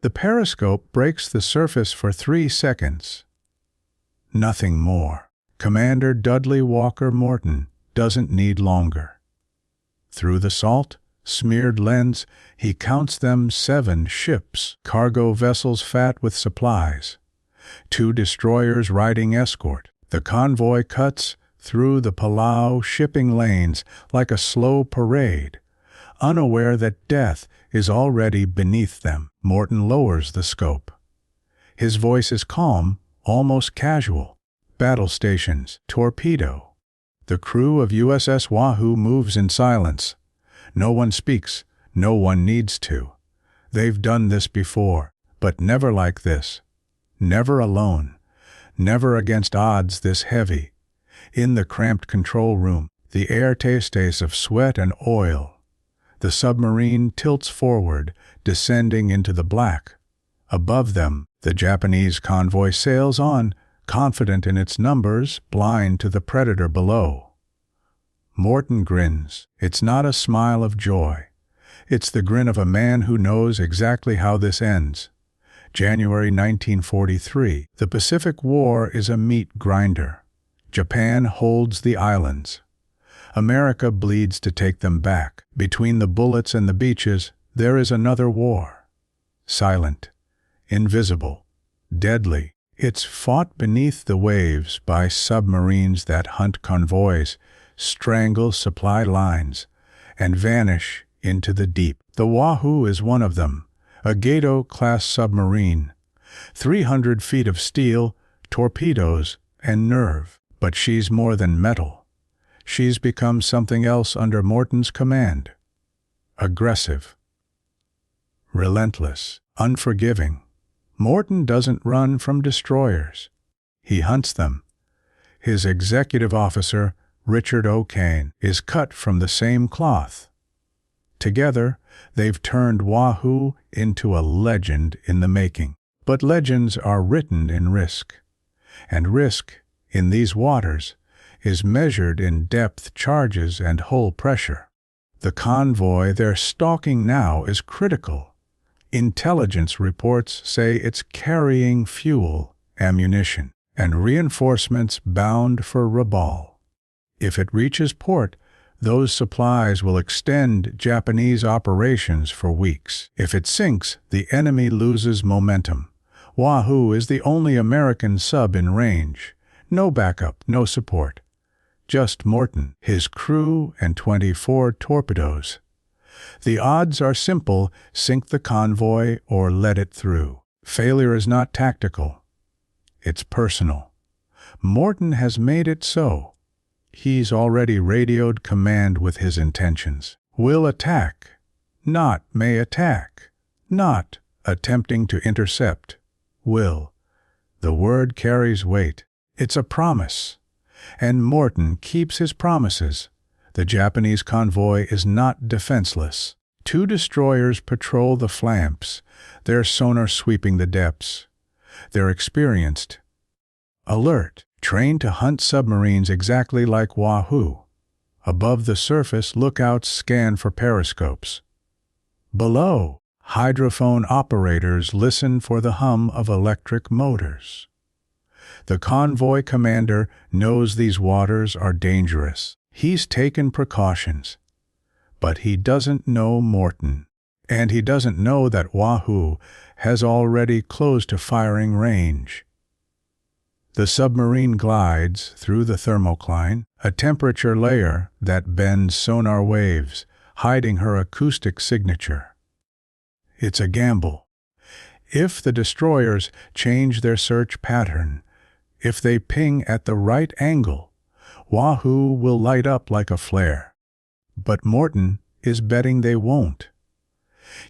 The periscope breaks the surface for 3 seconds. Nothing more. Commander Dudley Walker Morton doesn't need longer. Through the salt-smeared lens, he counts them 7 ships, cargo vessels fat with supplies, 2 destroyers riding escort. The convoy cuts through the Palau shipping lanes like a slow parade, unaware that death is already beneath them. Morton lowers the scope. His voice is calm, almost casual. Battle stations, torpedo. The crew of USS Wahoo moves in silence. No one speaks, no one needs to. They've done this before, but never like this. Never alone. Never against odds this heavy. In the cramped control room, the air tastes of sweat and oil. The submarine tilts forward, descending into the black. Above them, the Japanese convoy sails on, confident in its numbers, blind to the predator below. Morton grins. It's not a smile of joy. It's the grin of a man who knows exactly how this ends. January 1943. The Pacific War is a meat grinder. Japan holds the islands. America bleeds to take them back. Between the bullets and the beaches, there is another war. Silent, invisible, deadly. It's fought beneath the waves by submarines that hunt convoys, strangle supply lines, and vanish into the deep. The Wahoo is one of them. A Gato-class submarine, 300 feet of steel, torpedoes, and nerve. But she's more than metal. She's become something else under Morton's command. Aggressive. Relentless. Unforgiving. Morton doesn't run from destroyers. He hunts them. His executive officer, Richard O'Kane, is cut from the same cloth. Together, they've turned Wahoo into a legend in the making. But legends are written in risk. And risk, in these waters, is measured in depth charges and hull pressure. The convoy they're stalking now is critical. Intelligence reports say it's carrying fuel, ammunition, and reinforcements bound for Rabaul. If it reaches port, those supplies will extend Japanese operations for weeks. If it sinks, the enemy loses momentum. Wahoo is the only American sub in range. No backup, no support. Just Morton, his crew, and 24 torpedoes. The odds are simple: sink the convoy or let it through. Failure is not tactical. It's personal. Morton has made it so. He's already radioed command with his intentions. Will attack, not may attack, not attempting to intercept. Will. The word carries weight. It's a promise. And Morton keeps his promises. The Japanese convoy is not defenseless. 2 destroyers patrol the flanks, their sonar sweeping the depths. They're experienced, alert, trained to hunt submarines exactly like Wahoo. Above the surface, lookouts scan for periscopes. Below, hydrophone operators listen for the hum of electric motors. The convoy commander knows these waters are dangerous. He's taken precautions. But he doesn't know Morton. And he doesn't know that Wahoo has already close to firing range. The submarine glides through the thermocline, a temperature layer that bends sonar waves, hiding her acoustic signature. It's a gamble. If the destroyers change their search pattern, if they ping at the right angle, Wahoo will light up like a flare. But Morton is betting they won't.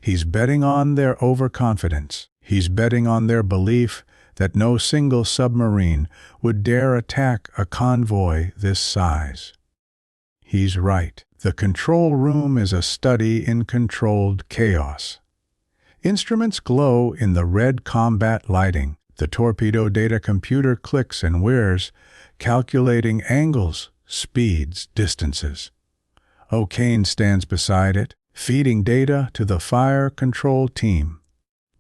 He's betting on their overconfidence. He's betting on their belief that no single submarine would dare attack a convoy this size. He's right. The control room is a study in controlled chaos. Instruments glow in the red combat lighting. The torpedo data computer clicks and whirs, calculating angles, speeds, distances. O'Kane stands beside it, feeding data to the fire control team.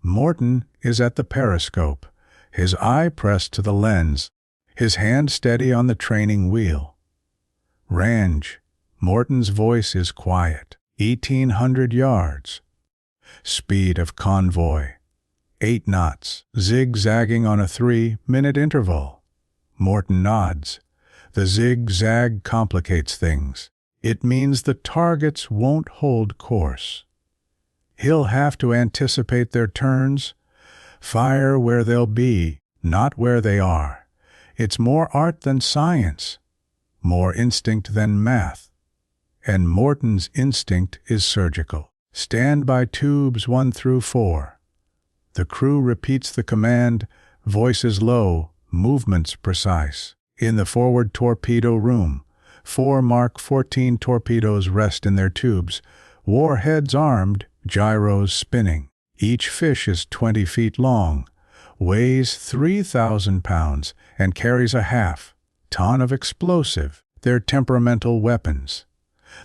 Morton is at the periscope, his eye pressed to the lens, his hand steady on the training wheel. Range. Morton's voice is quiet. 1,800 yards. Speed of Convoy. 8 knots. Zigzagging on a 3-minute interval. Morton nods. The zigzag complicates things. It means the targets won't hold course. He'll have to anticipate their turns, fire where they'll be, not where they are. It's more art than science, more instinct than math. And Morton's instinct is surgical. Stand by tubes 1 through 4. The crew repeats the command, voices low, movements precise. In the forward torpedo room, 4 Mark 14 torpedoes rest in their tubes, warheads armed, gyros spinning. Each fish is 20 feet long, weighs 3,000 pounds, and carries a half-ton of explosive. They're temperamental weapons.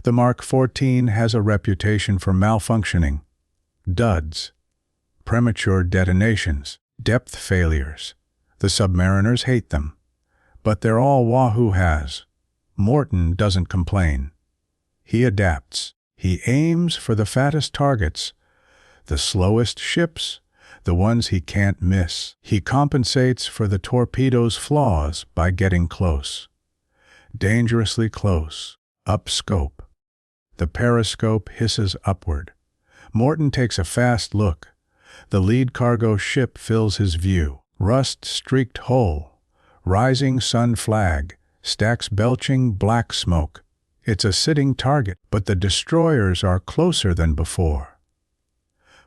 The Mark 14 has a reputation for malfunctioning, duds, premature detonations, depth failures. The submariners hate them. But they're all Wahoo has. Morton doesn't complain. He adapts. He aims for the fattest targets, the slowest ships, the ones he can't miss. He compensates for the torpedo's flaws by getting close. Dangerously close. Up scope. The periscope hisses upward. Morton takes a fast look. The lead cargo ship fills his view. Rust-streaked hull. Rising sun flag. Stacks belching black smoke. It's a sitting target, but the destroyers are closer than before.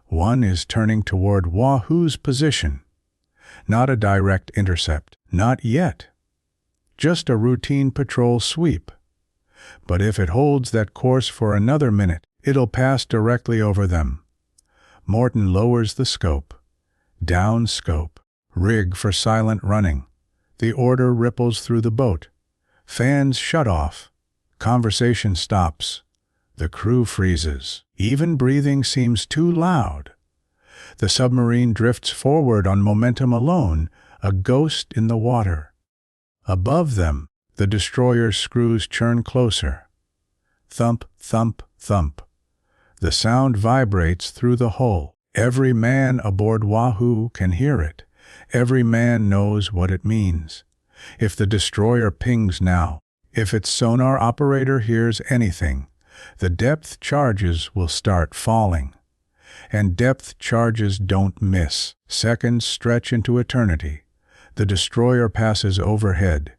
One is turning toward Wahoo's position. Not a direct intercept. Not yet. Just a routine patrol sweep. But if it holds that course for another minute, it'll pass directly over them. Morton lowers the scope. Down scope. Rig for silent running. The order ripples through the boat. Fans shut off. Conversation stops. The crew freezes. Even breathing seems too loud. The submarine drifts forward on momentum alone, a ghost in the water. Above them, the destroyer's screws churn closer. Thump, thump, thump. The sound vibrates through the hull. Every man aboard Wahoo can hear it. Every man knows what it means. If the destroyer pings now, if its sonar operator hears anything, the depth charges will start falling. And depth charges don't miss. Seconds stretch into eternity. The destroyer passes overhead.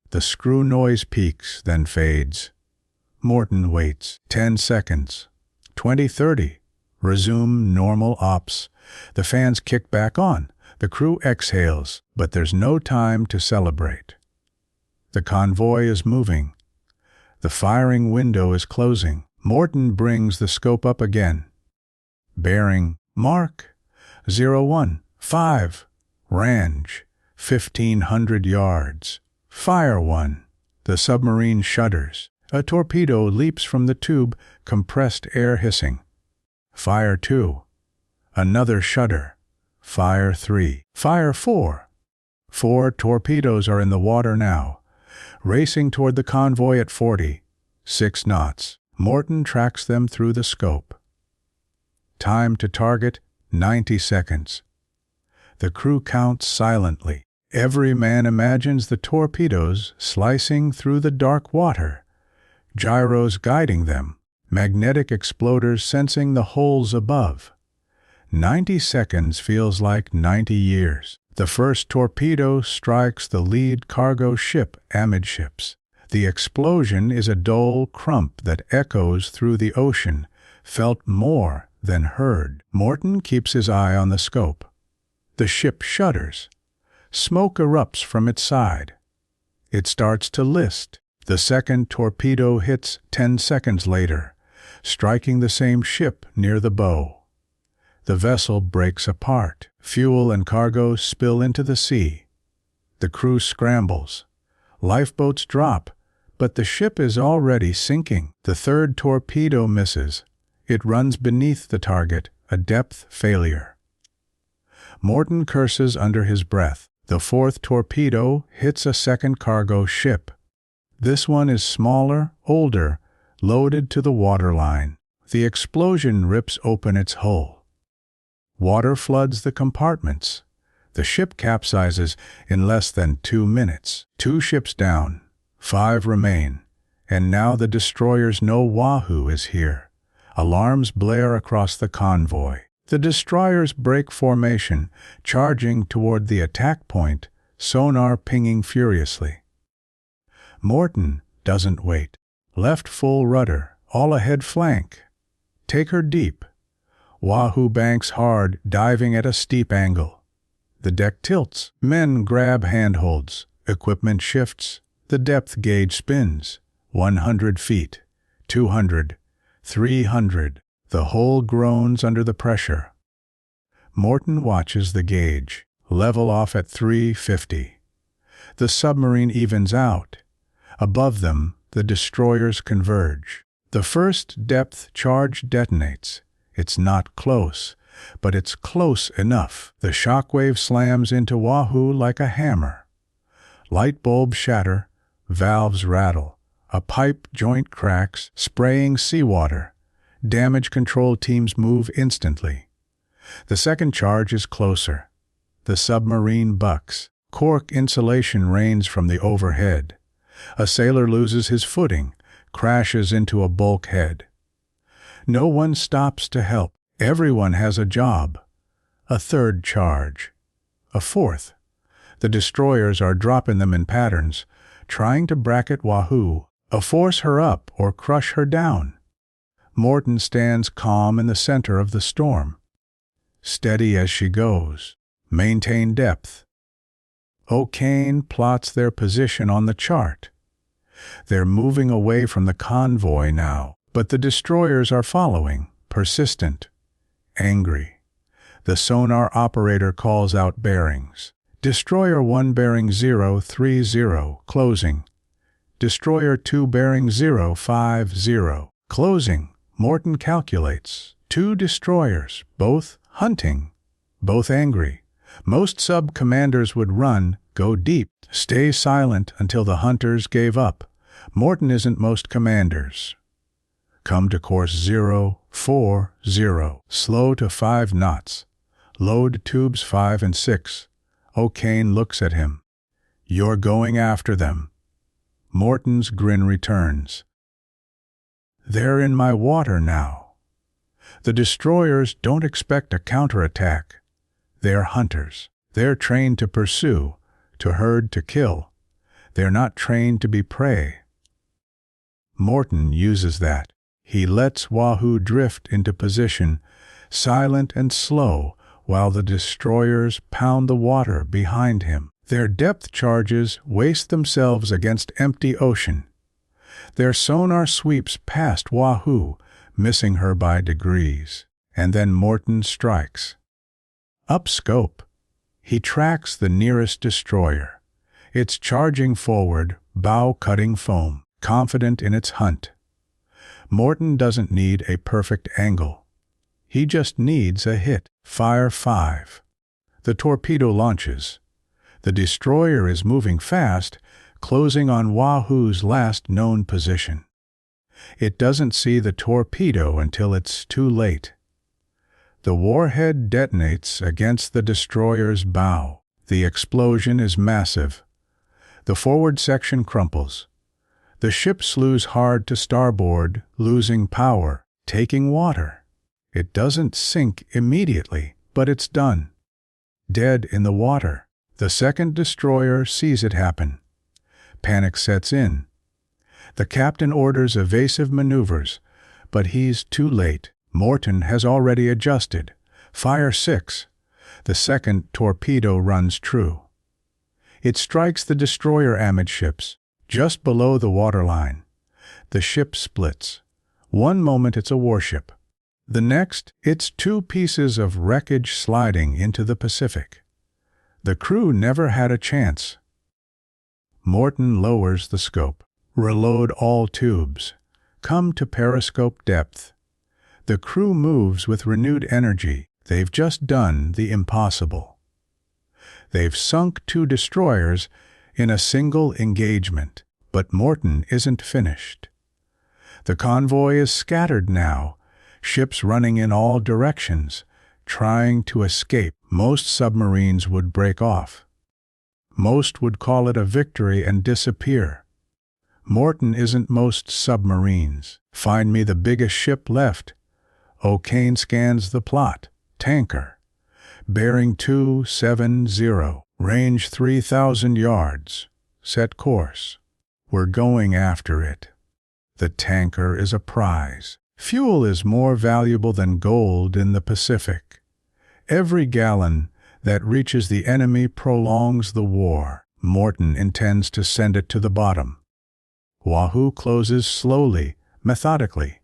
The screw noise peaks, then fades. Morton waits. 10 seconds. 20, 30. Resume normal ops. The fans kick back on. The crew exhales, but there's no time to celebrate. The convoy is moving. The firing window is closing. Morton brings the scope up again. Bearing, mark, 015. Range, 1,500 yards. Fire 1. The submarine shudders. A torpedo leaps from the tube, compressed air hissing. Fire 2. Another shudder. Fire 3. Fire 4. 4 torpedoes are in the water now, racing toward the convoy at 40. 6 knots. Morton tracks them through the scope. Time to target, 90 seconds. The crew counts silently. Every man imagines the torpedoes slicing through the dark water, gyros guiding them, magnetic exploders sensing the holes above. 90 seconds feels like 90 years. The first torpedo strikes the lead cargo ship amidships. The explosion is a dull crump that echoes through the ocean, felt more than heard. Morton keeps his eye on the scope. The ship shudders. Smoke erupts from its side. It starts to list. The second torpedo hits 10 seconds later, striking the same ship near the bow. The vessel breaks apart. Fuel and cargo spill into the sea. The crew scrambles. Lifeboats drop, but the ship is already sinking. The third torpedo misses. It runs beneath the target, a depth failure. Morton curses under his breath. The fourth torpedo hits a second cargo ship. This one is smaller, older, loaded to the waterline. The explosion rips open its hull. Water floods the compartments. The ship capsizes in less than 2 minutes. 2 ships down, 5 remain, and now the destroyers know Wahoo is here. Alarms blare across the convoy. The destroyers break formation, charging toward the attack point, sonar pinging furiously. Morton doesn't wait. Left full rudder, all ahead flank. Take her deep. Wahoo banks hard, diving at a steep angle. The deck tilts. Men grab handholds. Equipment shifts. The depth gauge spins. 100 feet. 200. 300. The hull groans under the pressure. Morton watches the gauge. Level off at 350. The submarine evens out. Above them, the destroyers converge. The first depth charge detonates. It's not close, but it's close enough. The shockwave slams into Wahoo like a hammer. Light bulbs shatter, valves rattle. A pipe joint cracks, spraying seawater. Damage control teams move instantly. The second charge is closer. The submarine bucks. Cork insulation rains from the overhead. A sailor loses his footing, crashes into a bulkhead. No one stops to help. Everyone has a job. A third charge. A fourth. The destroyers are dropping them in patterns, trying to bracket Wahoo, force her up or crush her down. Morton stands calm in the center of the storm. Steady as she goes. Maintain depth. O'Kane plots their position on the chart. They're moving away from the convoy now, but the destroyers are following, persistent, angry. The sonar operator calls out bearings. Destroyer 1 bearing 030, closing. Destroyer 2 bearing 050, closing. Morton calculates. 2 destroyers, both hunting, both angry. Most sub-commanders would run, go deep, stay silent until the hunters gave up. Morton isn't most commanders. Come to course 040, slow to 5 knots. Load tubes 5 and 6. O'Kane looks at him. You're going after them. Morton's grin returns. They're in my water now. The destroyers don't expect a counterattack. They're hunters. They're trained to pursue, to herd, to kill. They're not trained to be prey. Morton uses that. He lets Wahoo drift into position, silent and slow, while the destroyers pound the water behind him. Their depth charges waste themselves against empty ocean. Their sonar sweeps past Wahoo, missing her by degrees. And then Morton strikes. Up scope. He tracks the nearest destroyer. It's charging forward, bow cutting foam, confident in its hunt. Morton doesn't need a perfect angle. He just needs a hit. Fire 5. The torpedo launches. The destroyer is moving fast, closing on Wahoo's last known position. It doesn't see the torpedo until it's too late. The warhead detonates against the destroyer's bow. The explosion is massive. The forward section crumples. The ship slews hard to starboard, losing power, taking water. It doesn't sink immediately, but it's done. Dead in the water. The second destroyer sees it happen. Panic sets in. The captain orders evasive maneuvers, but he's too late. Morton has already adjusted. Fire 6. The second torpedo runs true. It strikes the destroyer amidships, just below the waterline. The ship splits. One moment it's a warship. The next, it's 2 pieces of wreckage sliding into the Pacific. The crew never had a chance. Morton lowers the scope. Reload all tubes. Come to periscope depth. The crew moves with renewed energy. They've just done the impossible. They've sunk 2 destroyers in a single engagement, but Morton isn't finished. The convoy is scattered now, ships running in all directions, trying to escape. Most submarines would break off. Most would call it a victory and disappear. Morton isn't most submarines. Find me the biggest ship left. O'Kane scans the plot. Tanker. Bearing 270. Range 3,000 yards. Set course. We're going after it. The tanker is a prize. Fuel is more valuable than gold in the Pacific. Every gallon that reaches the enemy prolongs the war. Morton intends to send it to the bottom. Wahoo closes slowly, methodically.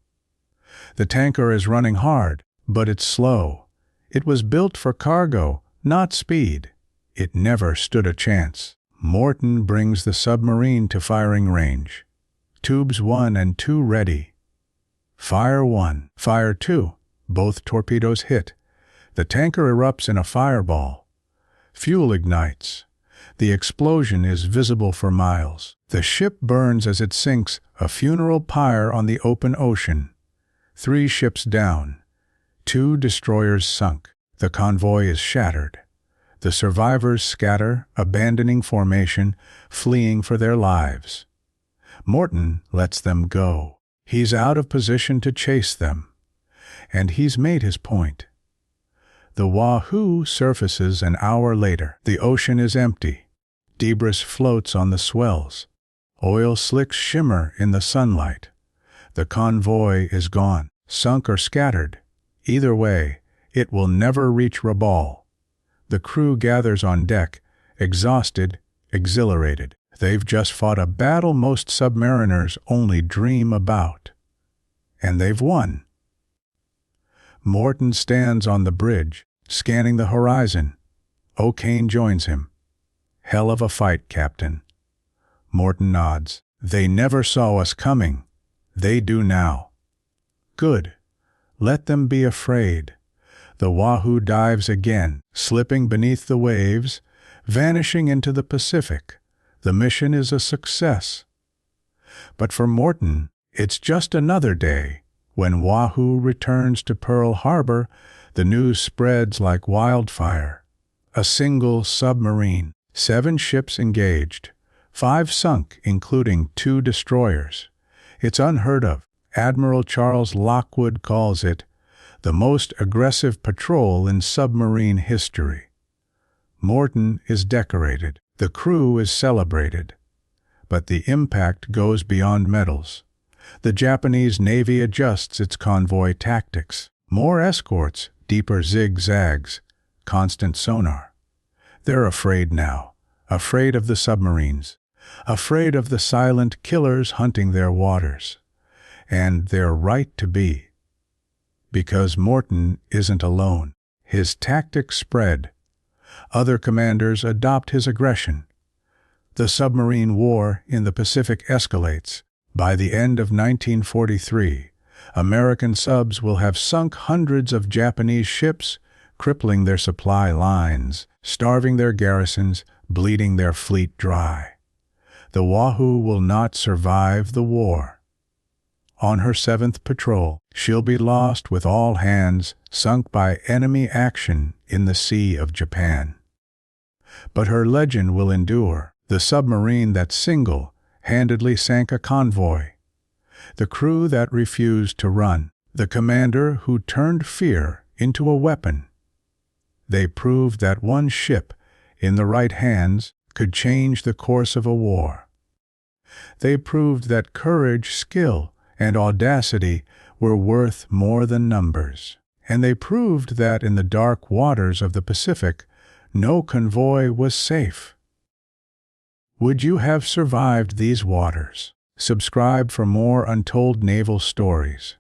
The tanker is running hard, but it's slow. It was built for cargo, not speed. It never stood a chance. Morton brings the submarine to firing range. Tubes 1 and 2 ready. Fire 1, fire 2. Both torpedoes hit. The tanker erupts in a fireball. Fuel ignites. The explosion is visible for miles. The ship burns as it sinks, a funeral pyre on the open ocean. 3 ships down. 2 destroyers sunk. The convoy is shattered. The survivors scatter, abandoning formation, fleeing for their lives. Morton lets them go. He's out of position to chase them. And he's made his point. The Wahoo surfaces an hour later. The ocean is empty. Debris floats on the swells. Oil slicks shimmer in the sunlight. The convoy is gone, sunk or scattered. Either way, it will never reach Rabaul. The crew gathers on deck, exhausted, exhilarated. They've just fought a battle most submariners only dream about. And they've won. Morton stands on the bridge, scanning the horizon. O'Kane joins him. Hell of a fight, Captain. Morton nods. They never saw us coming. They do now. Good. Let them be afraid. The Wahoo dives again, slipping beneath the waves, vanishing into the Pacific. The mission is a success. But for Morton, it's just another day. When Wahoo returns to Pearl Harbor, the news spreads like wildfire. A single submarine, 7 ships engaged, 5 sunk, including 2 destroyers. It's unheard of. Admiral Charles Lockwood calls it the most aggressive patrol in submarine history. Morton is decorated. The crew is celebrated. But the impact goes beyond medals. The Japanese Navy adjusts its convoy tactics. More escorts, deeper zigzags, constant sonar. They're afraid now. Afraid of the submarines. Afraid of the silent killers hunting their waters. And they're right to be. Because Morton isn't alone. His tactics spread. Other commanders adopt his aggression. The submarine war in the Pacific escalates. By the end of 1943, American subs will have sunk hundreds of Japanese ships, crippling their supply lines, starving their garrisons, bleeding their fleet dry. The Wahoo will not survive the war. On her 7th patrol, she'll be lost with all hands, sunk by enemy action in the Sea of Japan. But her legend will endure. The submarine that single-handedly sank a convoy. The crew that refused to run. The commander who turned fear into a weapon. They proved that one ship, in the right hands, could change the course of a war. They proved that courage, skill, and audacity were worth more than numbers. And they proved that in the dark waters of the Pacific, no convoy was safe. Would you have survived these waters? Subscribe for more untold naval stories.